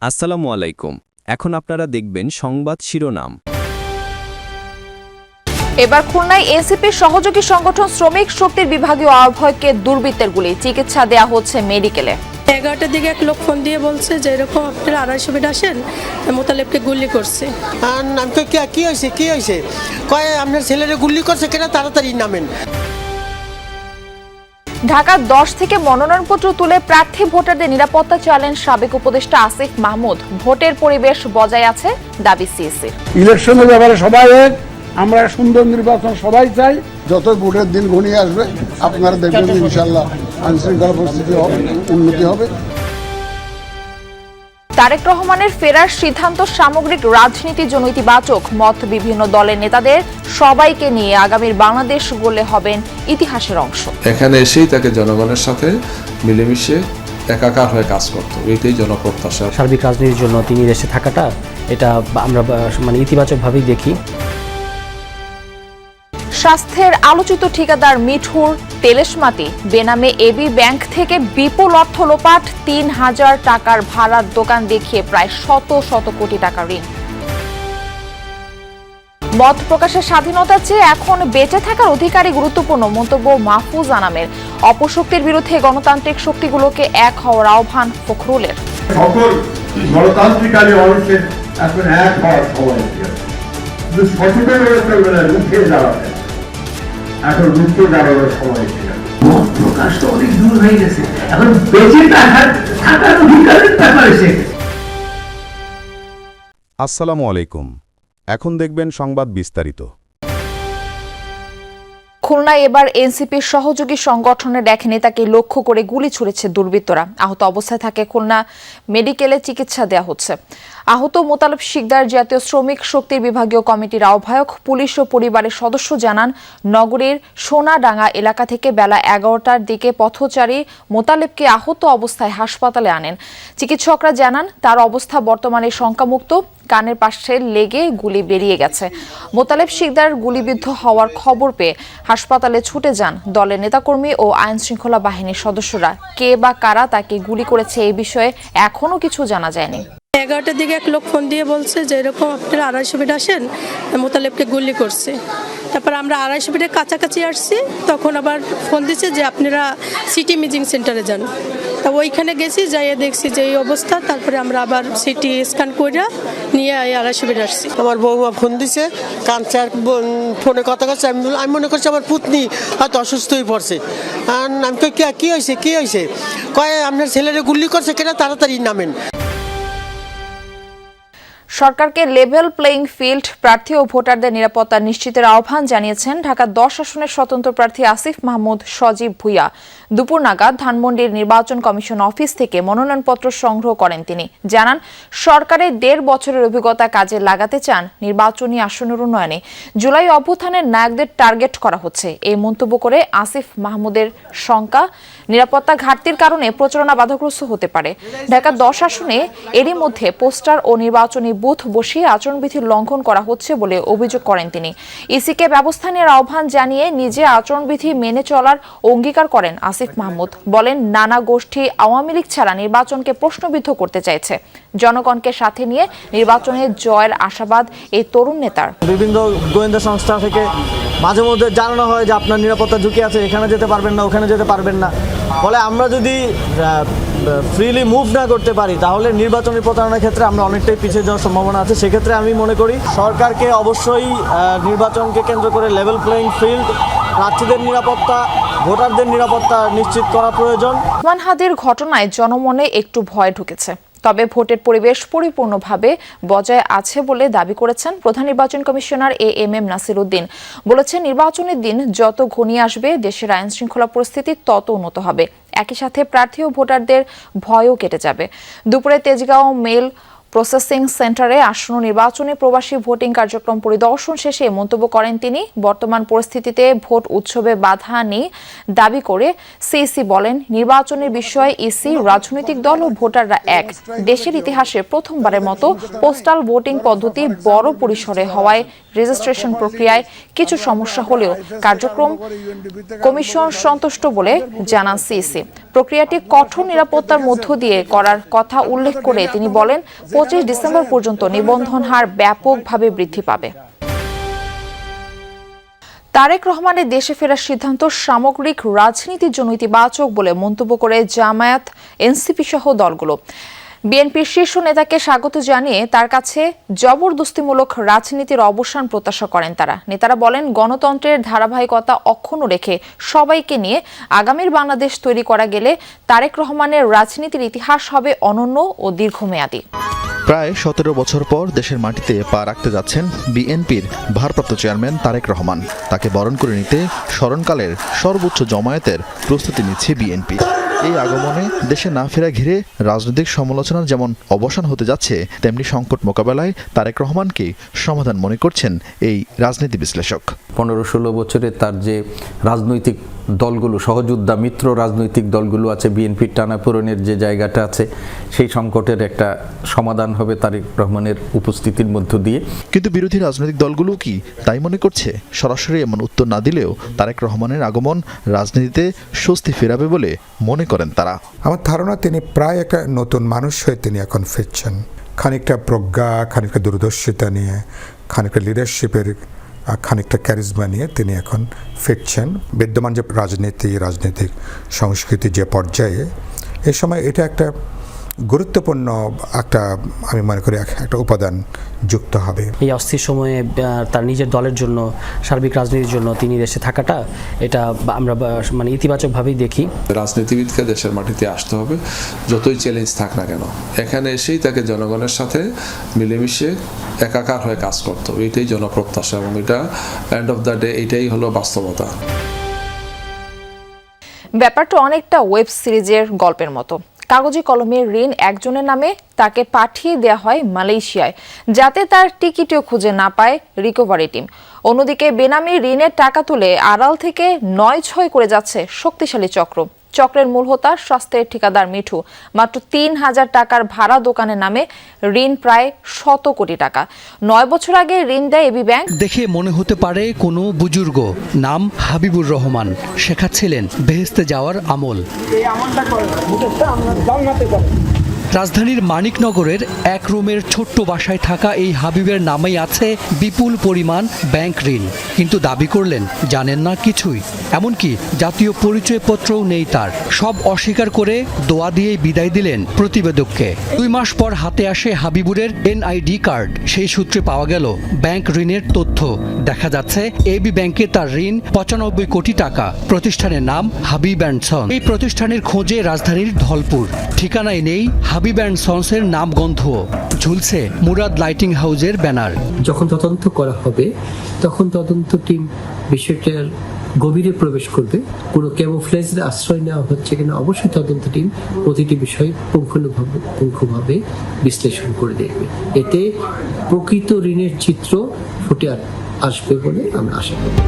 আসসালামু আলাইকুম। এখন আপনারা দেখবেন সংবাদ শিরোনাম। এবার খুলনায় এনসিপির সহযোগী সংগঠন শ্রমিক শক্তির বিভাগীয় আহ্বায়ককে দুর্বৃত্তের গুলি, চিকিৎসা দেয়া হচ্ছে মেডিকেলে। 11টার দিকে এক লোক ফোন দিয়ে বলছে যে এরকম আপনারা 250 ফিট আসেন, মোতালেবকে গুলি করছে। আমি তো কি হয়েছে কয় আপনার ছেলেরে গুলি করছে, কেন তাড়াতাড়ি নামেন। ঢাকা 10 থেকে মনোনয়নপত্র তুলে প্রার্থী ভোটারদের নিরাপত্তা চাইলেন সাবেক উপদেষ্টা আসিফ মাহমুদ। ভোটের পরিবেশ বজায় আছে দাবি সিএসির। ইলেকশনের ব্যাপারে সবাই এক, আমরা সুন্দর নির্বাচন সবাই চাই। যত ভোটের দিন ঘনিয়ে আসবে আপনারা দেখবেন ইনশাআল্লাহ আইনশৃঙ্খলা পরিস্থিতি উন্নতি হবে। তারেক রহমানের ফেরার সিদ্ধান্ত সামগ্রিক রাজনীতির জন্য ইতিবাচক মত বিভিন্ন দলের নেতাদের। সবাইকে নিয়ে আগামীর বাংলাদেশ গড়লে হবেন ইতিহাসের অংশ। এখানে এসেই তাকে জনগণের সাথে মিলেমিশে একাকার হয়ে কাজ করতে হবে, এটাই জনপ্রত্যাশা। সার্বিক রাজনীতির জন্য তিনি দেশে থাকাটা এটা আমরা ইতিবাচকভাবেই দেখি। স্বাস্থ্যের আলোচিত ঠিকাদার মিঠুর তেলেশমাতি বেনামে এবি ব্যাংক থেকে বিপুল অর্থ লোপাট, 3000 টাকার ভাড়ার দোকান দেখিয়ে প্রায় শত কোটি টাকা ঋণ। মত প্রকাশের স্বাধীনতার চেয়ে এখন বেঁচে থাকার অধিকারই গুরুত্বপূর্ণ মন্তব্য মাহফুজ আনামের। অপশক্তির বিরুদ্ধে গণতান্ত্রিক শক্তিগুলোকে এক হওয়ার আহ্বান ফখরুলের। সকল গণতান্ত্রিকারী মানুষের এখন এক হওয়ার সময় শুধু সচেতন হয়ে চলবে না, রুখে দাঁড়াবে। এখন রুখে দাঁড়ানোর সময় মত প্রকাশ তো অনেক দূর হয়ে গেছে, এখন বেঁচে থাকার অধিকারের ব্যাপার এসে গেছে। আসসালামু আলাইকুম। এখন দেখবেন সংবাদ বিস্তারিত। খুলনায় এবার এনসিপির সহযোগী সংগঠনের এক নেতাকে লক্ষ্য করে গুলি ছুড়েছে দুর্বৃত্তরা। আহত অবস্থায় তাকে খুলনা মেডিকেলে চিকিৎসা দেওয়া হচ্ছে। আহত মোতালেব শিকদার জাতীয় শ্রমিক শক্তির বিভাগীয় কমিটির আহ্বায়ক। পুলিশ ও পরিবারের সদস্য জানান, নগরীর সোনাডাঙ্গা এলাকা থেকে বেলা 11টার দিকে পথচারী মোতালেবকে আহত অবস্থায় হাসপাতালে আনেন। চিকিৎসকরা জানান তার অবস্থা বর্তমানে শঙ্কামুক্ত। কানের পাশে লেগে গুলি বেরিয়ে গেছে। মোতালেব শিকদার গুলিবিদ্ধ হওয়ার খবর পেয়ে হাসপাতালে ছুটে যান দলের নেতাকর্মী ও আইন শৃঙ্খলা বাহিনীর সদস্যরা। কে বা কারা তাকে গুলি করেছে এই বিষয়ে এখনো কিছু জানা যায়নি। 11টার দিকে এক লোক ফোন দিয়ে বলছে যে এরকম আপনারা 250 ফিট আসেন, মোতালেবকে গুলি করছে। তারপর আমরা 250 ফিটের কাছাকাছি আসছি, তখন আবার ফোন দিচ্ছে যে আপনারা সিটি ইমেজিং সেন্টারে যান। তা ওইখানে গেছি, যাইয়ে দেখছি যে এই অবস্থা। তারপরে আমরা আবার সিটি স্ক্যান করে নিয়ে 250 ফিট আসছি। আমার বৌমা ফোন দিছে, কানচার ফোনে কথা করছে। আমি মনে করছি আমার পুতনি হয়তো অসুস্থ হয়ে পড়ছে। আমি কি হয়েছে কয় আপনার ছেলেরে গুলি করছে, কেন তাড়াতাড়ি নামেন। সরকারকে লেভেল প্লেইং ফিল্ড, প্রার্থী ও ভোটারদের নিরাপত্তা নিশ্চিতের আহ্বান জানিয়েছেন ঢাকা 10 আসনের স্বতন্ত্র প্রার্থী আসিফ মাহমুদ সজীব ভুইয়া। দুপুর নাগাদ ধানমন্ডির নির্বাচন কমিশন অফিস থেকে মনোনয়নপত্র সংগ্রহ করেন তিনি। জানান, সরকারের 1.5 বছরের অভিজ্ঞতা কাজে লাগাতে চান নির্বাচনী আসনের উন্নয়নে। জুলাই অভ্যুত্থানের নায়কদের টার্গেট করা হচ্ছে এই মন্তব্য করে আসিফ মাহমুদের শঙ্কা, নিরাপত্তা ঘাটতির কারণে প্রচারণা বাধাগ্রস্ত হতে পারে। ঢাকা 10 আসনে এরই মধ্যে পোস্টার ও নির্বাচনী বুথ বসিয়ে আচরণবিধি লঙ্ঘন করা হচ্ছে বলে অভিযোগ করেন তিনি। ইসিকে ব্যবস্থা নেওয়ার আহ্বান জানিয়ে নিজে আচরণবিধি মেনে চলার অঙ্গীকার করেন আসিফ মাহমুদ। বলেন, নানা গোষ্ঠী আওয়ামী লীগ ছাড়া নির্বাচনকে প্রশ্নবিদ্ধ করতে চাইছে। জনগণকে সাথে নিয়ে নির্বাচনে জয়ের আশাবাদ এই তরুণ নেতার। বিভিন্ন গোয়েন্দা সংস্থা থেকে মাঝে মধ্যে জানানো হয় যে আপনার নিরাপত্তা ঝুঁকি আছে, এখানে যেতে পারবেন না, ওখানে যেতে পারবেন না। ফলে আমরা যদি ফ্রিলি মুভ না করতে পারি তাহলে নির্বাচনী প্রচারণার ক্ষেত্রে আমরা অনেকটাই পিছিয়ে যাওয়ার সম্ভাবনা আছে। সেক্ষেত্রে আমি মনে করি সরকারকে অবশ্যই নির্বাচনকে কেন্দ্র করে লেভেল প্লেইং ফিল্ড, প্রার্থীদের নিরাপত্তা, ভোটারদের নিরাপত্তা নিশ্চিত করা প্রয়োজন। ওসমান হাদির ঘটনায় জনমনে একটু ভয় ঢুকেছে, তবে ভোটের পরিবেশ পরিপূর্ণভাবে বজায় আছে বলে দাবি করেছেন প্রধান নির্বাচন কমিশনার এএমএম নাসির উদ্দিন। বলেছেন, নির্বাচনের দিন যত ঘনিয়ে আসবে দেশের আইন শৃঙ্খলা পরিস্থিতি তত উন্নত হবে। একই সাথে প্রার্থী ও ভোটারদের ভয়ও কেটে যাবে। দুপুরে তেজগাঁও মেল প্রসেসিং সেন্টারে আসন্ন নির্বাচনে প্রবাসী ভোটিং কার্যক্রম পরিদর্শন শেষে মন্তব্য করেন তিনি। বর্তমান পরিস্থিতিতে ভোট উৎসবে বাধা নেই দাবি করে সিইসি বলেন, নির্বাচনের বিষয়ে ইসি, রাজনৈতিক দল ও ভোটাররা এক। দেশের ইতিহাসে প্রথমবারের মতো পোস্টাল ভোটিং পদ্ধতি বড় পরিসরে হওয়ায় রেজিস্ট্রেশন প্রক্রিয়ায় কিছু সমস্যা হলেও কার্যক্রম কমিশন সন্তুষ্ট বলে জানান সিইসি। প্রক্রিয়াটি কঠোর নিরাপত্তার মধ্য দিয়ে করার কথা উল্লেখ করে তিনি বলেন 25 ডিসেম্বর পর্যন্ত নিবন্ধন হার ব্যাপকভাবে বৃদ্ধি পাবে। তারেক রহমানের দেশে ফেরার সিদ্ধান্ত সামগ্রিক রাজনীতির জন্য ইতিবাচক বলে মন্তব্য করে জামায়াত, এনসিপি সহ দলগুলো। বিএনপির শীর্ষ নেতাকে স্বাগত জানিয়ে তার কাছে জবরদস্তিমূলক রাজনীতির অবসান প্রত্যাশা করেন তারা। নেতারা বলেন, গণতন্ত্রের ধারাবাহিকতা অক্ষুণ্ণ রেখে সবাইকে নিয়ে আগামীর বাংলাদেশ তৈরি করা গেলে তারেক রহমানের রাজনীতির ইতিহাস হবে অনন্য ও দীর্ঘমেয়াদী। প্রায় 17 বছর পর দেশের মাটিতে পা রাখতে যাচ্ছেন বিএনপির ভারপ্রাপ্ত চেয়ারম্যান তারেক রহমান। তাকে বরণ করে নিতে স্মরণকালের সর্বোচ্চ জমায়েতের প্রস্তুতি নিচ্ছে বিএনপি। এই আগমনে দেশে না ফেরা ঘিরে রাজনৈতিক সমালোচনার যেমন অবসান হতে যাচ্ছে, তেমনি সংকট মোকাবেলায় তারেক রহমানকে সমাধান মনে করছেন এই রাজনীতি বিশ্লেষক। 15-16 বছরে তার যে রাজনৈতিক দলগুলো, সহযোদ্ধা মিত্র রাজনৈতিক দলগুলো আছে, বিএনপির টানাপোড়েনের যে জায়গাটা আছে, সেই সংকটের একটা সমাধান হবে তারেক রহমানের উপস্থিতির মধ্য দিয়ে। কিন্তু বিরোধী রাজনৈতিক দলগুলো কি তাই মনে করছে? সরাসরি এমন উত্তর না দিলেও তারেক রহমানের আগমন রাজনীতিতে স্বস্তি ফেরাবে বলে মনে করেন তারা। আমার ধারণা তিনি প্রায় একটা নতুন মানুষ হয়ে তিনি এখন ফিরছেন। খানিকটা প্রজ্ঞা, খানিকটা দূরদর্শিতা নিয়ে, খানিকটা লিডারশিপের খানিকটা ক্যারিজমা নিয়ে তিনি এখন ফিরছেন। বিদ্যমান যে রাজনৈতিক সংস্কৃতি যে পর্যায়ে, এই সময় এটা একটা গুরুত্বপূর্ণ আমি মনে করি একটা উপাদান যুক্ত হবে। এই অস্থির সময়ে তার নিজের দলের জন্য, সার্বিক রাজনীতির জন্য তিনি দেশে থাকাটা, এটা আমরা ইতিবাচকভাবেই দেখি। রাজনীতিবিদকে দেশের মাটিতে আসতে হবে, যতই চ্যালেঞ্জ থাক না কেন। এখানে এসেই তাকে জনগণের সাথে মিলেমিশে একাকার হয়ে কাজ করতে হবে, এটাই জনপ্রত্যাশা এবং এটা এন্ড অফ দ্য ডে এটাই হলো বাস্তবতা। ব্যাপারটা অনেকটা ওয়েব সিরিজের গল্পের মতো। কাগজে কলমে ঋণ একজনের নামে, তাকে পাঠিয়ে দেওয়া হয় মালয়েশিয়ায়, যাতে তার টিকিটও খুঁজে না পায় রিকভারি টিম। অন্যদিকে বেনামি ঋণের টাকা তুলে আড়াল থেকে 9-6 করে যাচ্ছে শক্তিশালী চক্র। চক্রের মূল হোতা স্বাস্থ্যের ঠিকাদার মিঠু। মাত্র 3000 টাকার ভাড়া দোকানের নামে ঋণ প্রায় 100 কোটি টাকা। 9 বছর আগে ঋণ দেয় এবি ব্যাংক। দেখে মনে হতে পারে কোনো বুজুর্গ, নাম হাবিবুর রহমান, শেখাচ্ছিলেন বেহেশতে যাওয়ার আমল। রাজধানীর মানিকনগরের এক রুমের ছোট্ট বাসায় থাকা এই হাবিবের নামেই আছে বিপুল পরিমাণ ব্যাংক ঋণ, কিন্তু দাবি করলেন জানেন না কিছুই, এমনকি জাতীয় পরিচয়পত্রও নেই তার। সব অস্বীকার করে দোয়া দিয়েই বিদায় দিলেন প্রতিবেদককে। 2 মাস পর হাতে আসে হাবিবুরের এনআইডি কার্ড। সেই সূত্রে পাওয়া গেল ব্যাংক ঋণের তথ্য। দেখা যাচ্ছে এবি ব্যাংকে তার ঋণ 95 কোটি টাকা। প্রতিষ্ঠানের নাম হাবিব অ্যান্ড সন্স। এই প্রতিষ্ঠানের খোঁজে রাজধানীর ধলপুর। ঠিকানায় নেই হাবিব অ্যান্ড সন্সের নামগন্ধ, ঝুলছে মুরাদ লাইটিং হাউসের ব্যানার। যখন তদন্ত করা হবে তখন তদন্ত টিম বিষয়টার গভীরে প্রবেশ করবে। কোনো ক্যামোফ্লেজের আশ্রয় নেওয়া হচ্ছে কিনা অবশ্যই তদন্ত টিম প্রতিটি বিষয় পুঙ্খানুপুঙ্খভাবে বিশ্লেষণ করে দেখবে। এতে প্রকৃত ঋণের চিত্র ফুটে আসবে বলে আমরা আশা করি।